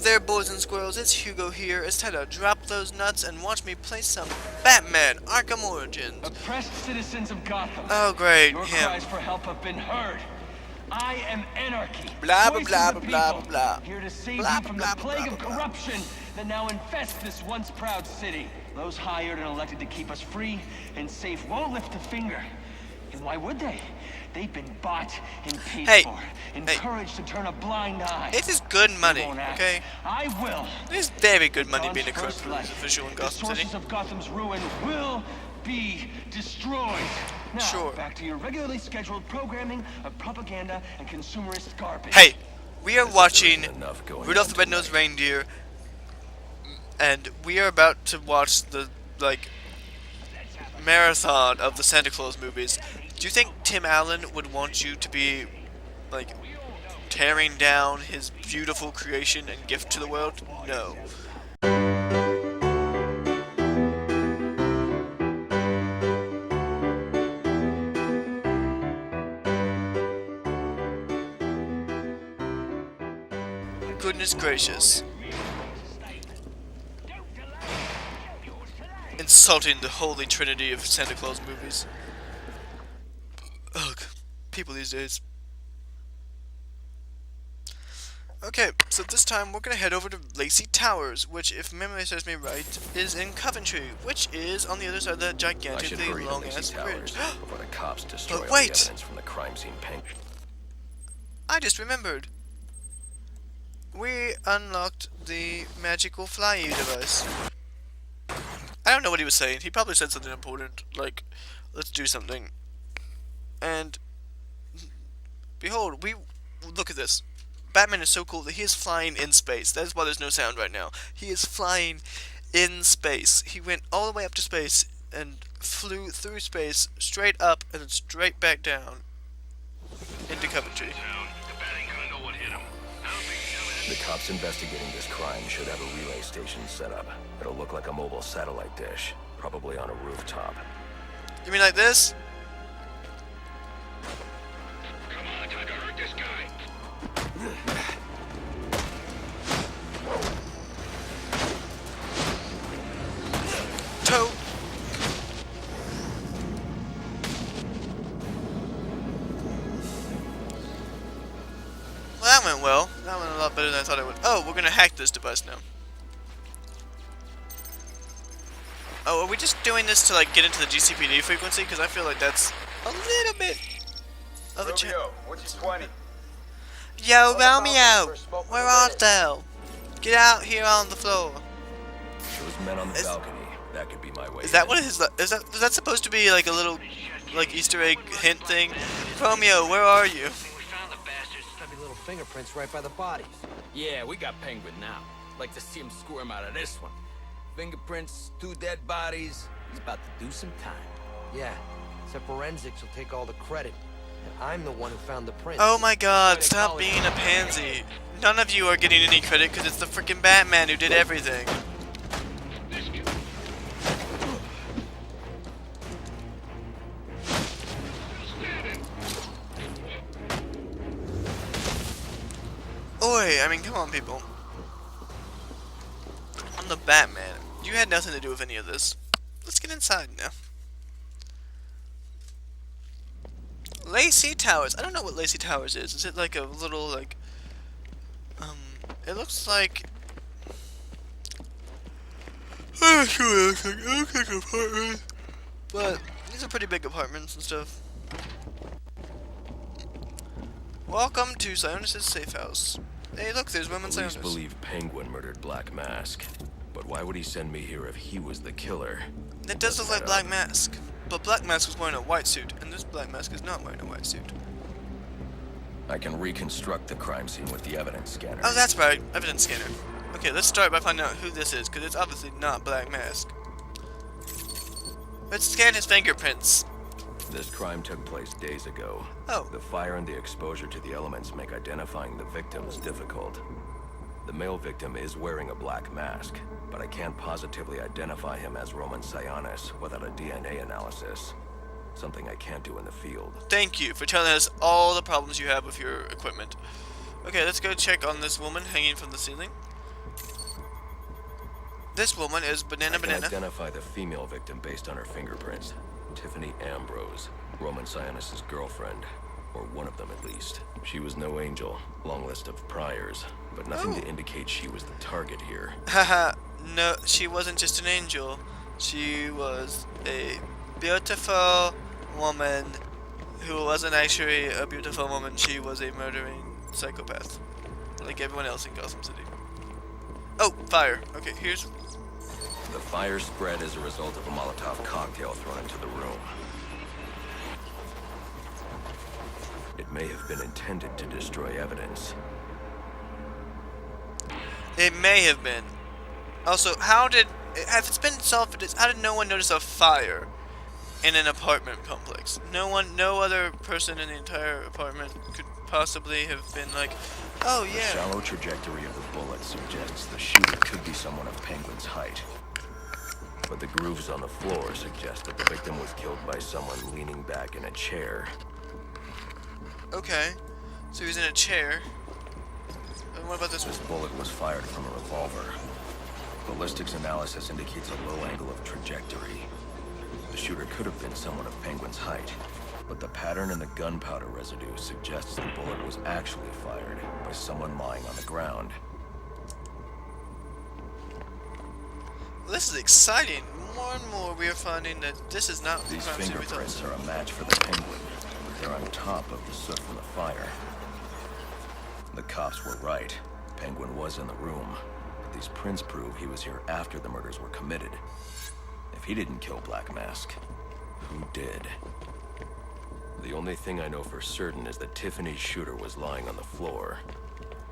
there, boys and squirrels, it's Hugo here. It's time to drop those nuts and watch me play some Batman Arkham Origins. Oppressed citizens of Gotham. Oh great, Your him. cries for help have been heard. I am Anarchy. Blah blah Voice blah of the blah people, blah blah. Here to save Blah, you from blah, the blah, plague blah, of blah. corruption that now infests this once proud city. Those hired and elected to keep us free and safe won't lift a finger. And why would they? They've been bought and paid Hey, for, encouraged to turn a blind eye. It is good money, They won't act. okay? I will. It is very good money Dawn's being a first corrupt light. official in The Gotham sources City. of Gotham's ruin will be destroyed. Now, Sure. back to your regularly scheduled programming of propaganda and consumerist garbage. Hey, we are watching enough going Rudolph on the Red-Nosed Reindeer, and we are about to watch the, like, marathon of the Santa Claus movies. Do you think Tim Allen would want you to be, like, tearing down his beautiful creation and gift to the world? No. Goodness gracious. Insulting the holy trinity of Santa Claus movies. Ugh, people these days. Okay, so this time we're gonna head over to Lacey Towers, which, if memory serves me right, is in Coventry, which is on the other side of that I should gigantically hurry to long-ass Lacey bridge. Towers before the cops destroy all the wait! evidence from the crime scene. I just remembered. We unlocked the magical fly-you device. I don't know what he was saying. He probably said something important, like, let's do something. And, behold, look at this. Batman is so cool that he is flying in space. That is why there's no sound right now. He is flying in space. He went all the way up to space and flew through space, straight up, and then straight back down into Coventry. The cops investigating this crime should have a relay station set up. It'll look like a mobile satellite dish, probably on a rooftop. You mean like this? Come on, time to hurt this guy. Toe. Well, that went well. That went a lot better than I thought it would. Oh, we're gonna hack this device now. Oh, are we just doing this to, like, get into the GCPD frequency? Because I feel like that's a little bit of a chance. Romeo, what's your 20? Yo, Romeo, where art thou? Get out here on the floor. Those men on the balcony, that could be my way. Is that what it is? Is that supposed to be like a little, like, Easter egg hint thing? Romeo, where are you? We found the bastards. Stubby little fingerprints right by the bodies. Yeah, we got Penguin now. Like to see him squirm out of this one. Fingerprints, 2 dead bodies. He's about to do some time. Yeah, except forensics will take all the credit. And I'm the one who found the prints. Oh my god, stop being a pansy. None of you are getting any credit because it's the freaking Batman who did everything. Oi, I mean, come on, people. I'm the Batman. You had nothing to do with any of this. Let's get inside now. Lacey Towers. I don't know what Lacey Towers is. Is it like a little, like... It looks like... It looks like apartments. But these are pretty big apartments and stuff. Welcome to Sionis' safe house. Hey, look, there's women Police Sionis. believe Penguin murdered Black Mask. But why would he send me here if he was the killer? It does look like Black Mask. But Black Mask was wearing a white suit, and this Black Mask is not wearing a white suit. I can reconstruct the crime scene with the evidence scanner. Oh, that's right. Evidence scanner. Okay, let's start by finding out who this is, because it's obviously not Black Mask. Let's scan his fingerprints. This crime took place days ago. Oh. The fire and the exposure to the elements make identifying the victims difficult. The male victim is wearing a black mask, but I can't positively identify him as Roman Sionis without a DNA analysis. Something I can't do in the field. Thank you for telling us all the problems you have with your equipment. Okay, let's go check on this woman hanging from the ceiling. This woman is I Banana can Banana. identify the female victim based on her fingerprints. Tiffany Ambrose, Roman Sionis' girlfriend. Or one of them at least. She was no angel, long list of priors, but nothing to indicate she was the target here. Haha, no, she wasn't just an angel. She was a beautiful woman who wasn't actually a beautiful woman. She was a murdering psychopath, like everyone else in Gotham City. Oh, fire. Okay, here's... The fire spread as a result of a Molotov cocktail thrown into the room. It may have been intended to destroy evidence. It may have been. Also, if it's been solved, how did no one notice a fire in an apartment complex? No other person in the entire apartment could possibly have been like, oh The yeah. shallow trajectory of the bullet suggests the shooter could be someone of Penguin's height. But the grooves on the floor suggest that the victim was killed by someone leaning back in a chair. Okay, so he was in a chair. And what about this one? This bullet was fired from a revolver. Ballistics analysis indicates a low angle of trajectory. The shooter could have been someone of Penguin's height, but the pattern in the gunpowder residue suggests the bullet was actually fired by someone lying on the ground. Well, this is exciting. More and more we are finding that this is not the These crime scene we thought. fingerprints are a match for the Penguin. They're on top of the soot from the fire. The cops were right. Penguin was in the room. But these prints prove he was here after the murders were committed. If he didn't kill Black Mask, who did? The only thing I know for certain is that Tiffany's shooter was lying on the floor.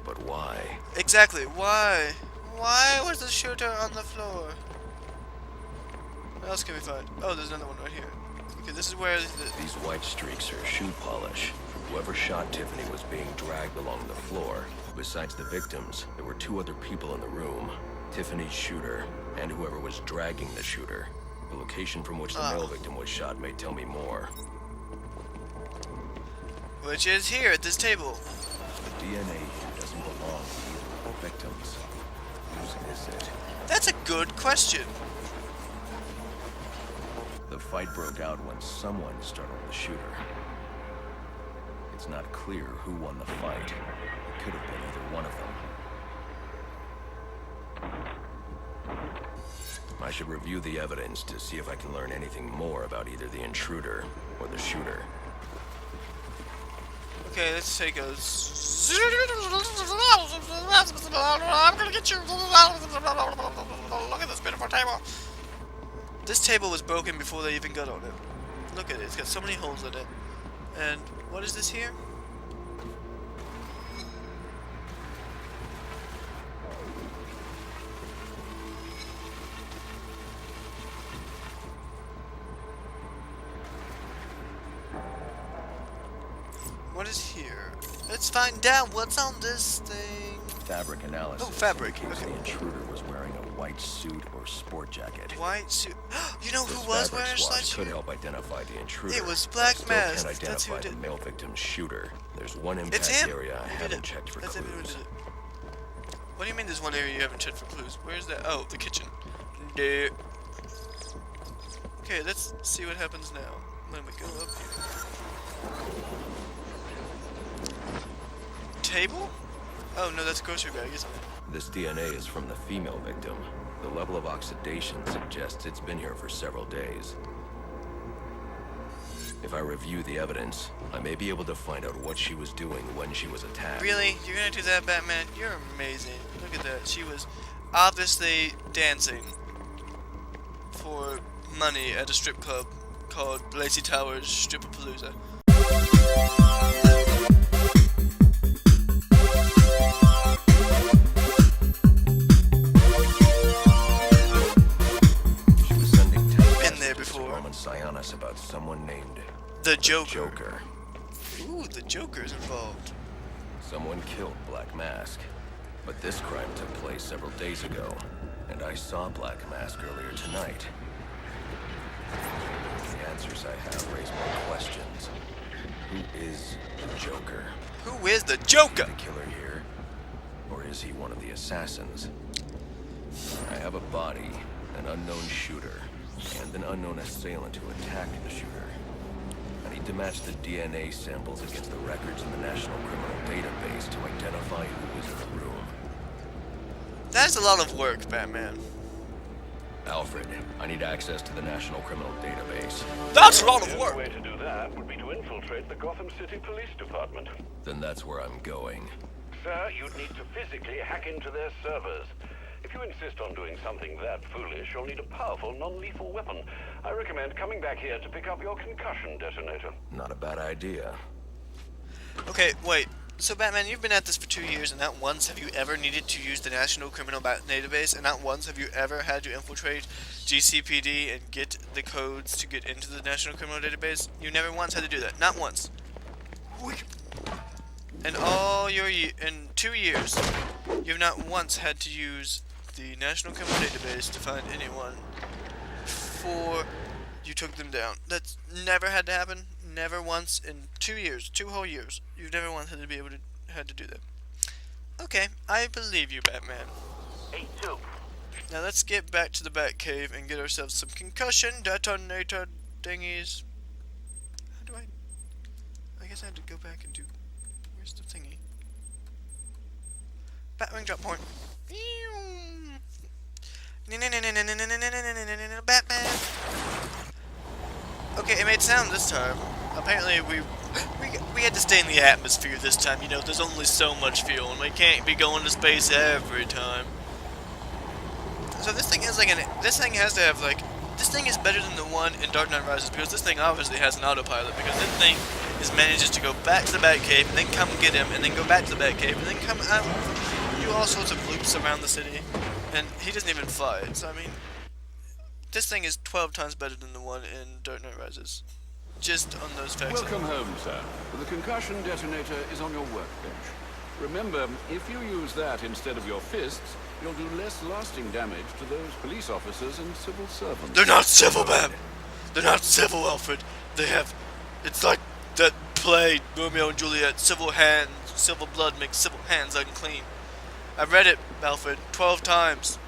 But why? Exactly. Why? Why was the shooter on the floor? What else can we find? Oh, there's another one right here. Okay, this is where These white streaks are shoe polish. Whoever shot Tiffany was being dragged along the floor. Besides the victims, there were two other people in the room. Tiffany's shooter, and whoever was dragging the shooter. The location from which the male victim was shot may tell me more. which is here at this table. The DNA here doesn't belong to either of the victims. Whose is it? That's a good question. The fight broke out when someone startled the shooter. It's not clear who won the fight. It could have been either one of them. I should review the evidence to see if I can learn anything more about either the intruder or the shooter. Okay, let's take a... I'm gonna get you... Look at this beautiful table. This table was broken before they even got on it. Look at it, it's got so many holes in it. And what is this here? What is here? Let's find out what's on this thing. Fabric analysis. Oh, fabric. indicates Okay. the intruder was wearing a white suit or sport jacket. White suit. You know This who was fabric wearing a swatch suit? could help identify the intruder. It was but Black I still Mask. can't That's who identify did the it. male victim's shooter. There's one It's impact him. area I Who did haven't it? checked for That's him who clues. did it. What do you mean there's one area you haven't checked for clues? Where's that? Oh, the kitchen. Duh. Okay, let's see what happens now when we go up here. Table? Oh no, that's a grocery bag, isn't it? This DNA is from the female victim. The level of oxidation suggests it's been here for several days. If I review the evidence, I may be able to find out what she was doing when she was attacked. Really? You're gonna do that, Batman? You're amazing. Look at that. She was obviously dancing for money at a strip club called Lacey Towers Strip-A-Palooza. She was sending text Been there messages to before. Roman Sionis about someone named The Joker. Joker. Ooh, the Joker's involved. Someone killed Black Mask. But this crime took place several days ago, and I saw Black Mask earlier tonight. The answers I have raise more questions. Who is the Joker? Who is the Joker? The killer here? Or is he one of the assassins? I have a body, an unknown shooter, and an unknown assailant who attacked the shooter. I need to match the DNA samples against the records in the National Criminal Database to identify who was in the room. That's a lot of work, Batman. Alfred, I need access to the National Criminal Database. That's a lot of The work! only way to do that would be to infiltrate the Gotham City Police Department. Then that's where I'm going. Sir, you'd need to physically hack into their servers. If you insist on doing something that foolish, you'll need a powerful, non-lethal weapon. I recommend coming back here to pick up your concussion detonator. Not a bad idea. Okay, wait. So Batman, you've been at this for 2 years, and not once have you ever needed to use the National Criminal Database, and not once have you ever had to infiltrate GCPD and get the codes to get into the National Criminal Database? You never once had to do that. Not once. In all your in 2 years, you've not once had to use the National Criminal Database to find anyone before you took them down. That's never had to happen. Never once in 2 years, 2 whole years. You've never once had to be able to had to do that. Okay, I believe you, Batman. 8-2. Now let's get back to the Batcave and get ourselves some concussion detonator thingies. How do I guess I have to go back and do. Where's the thingy? Batwing drop point. Batman. Okay, it made sound this time. Apparently we had to stay in the atmosphere this time. You know, there's only so much fuel, and we can't be going to space every time. So this thing has like this thing has to have like, this thing is better than the one in Dark Knight Rises, because this thing obviously has an autopilot, because this thing manages to go back to the Batcave and then come get him and then go back to the Batcave and then come out, do all sorts of loops around the city, and he doesn't even fly. So I mean, this thing is 12 times better than the one in Dark Knight Rises. Just on those facts. Welcome home, sir. The concussion detonator is on your workbench. Remember, if you use that instead of your fists, you'll do less lasting damage to those police officers and civil servants. They're not civil, Bam! They're not civil, Alfred. They have... It's like that play, Romeo and Juliet, civil hands, civil blood makes civil hands unclean. I've read it, Alfred, 12 times.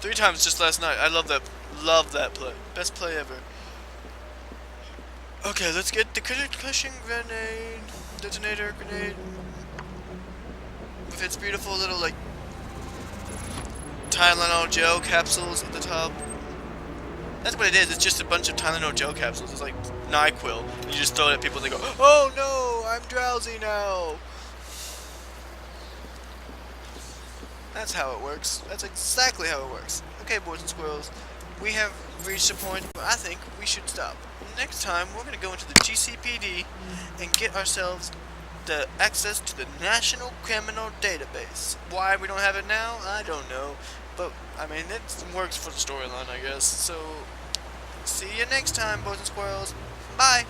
3 times just last night. I love that play. Best play ever. Okay, let's get the concussion grenade, detonator grenade, with its beautiful little, like, Tylenol gel capsules at the top. That's what it is, it's just a bunch of Tylenol gel capsules. It's like NyQuil. You just throw it at people and they go, oh no, I'm drowsy now. That's how it works. That's exactly how it works. Okay, boys and squirrels, we have reached a point where I think we should stop. Next time, we're going to go into the GCPD and get ourselves the access to the National Criminal Database. Why we don't have it now, I don't know. But, I mean, it works for the storyline, I guess. So, see you next time, boys and squirrels. Bye!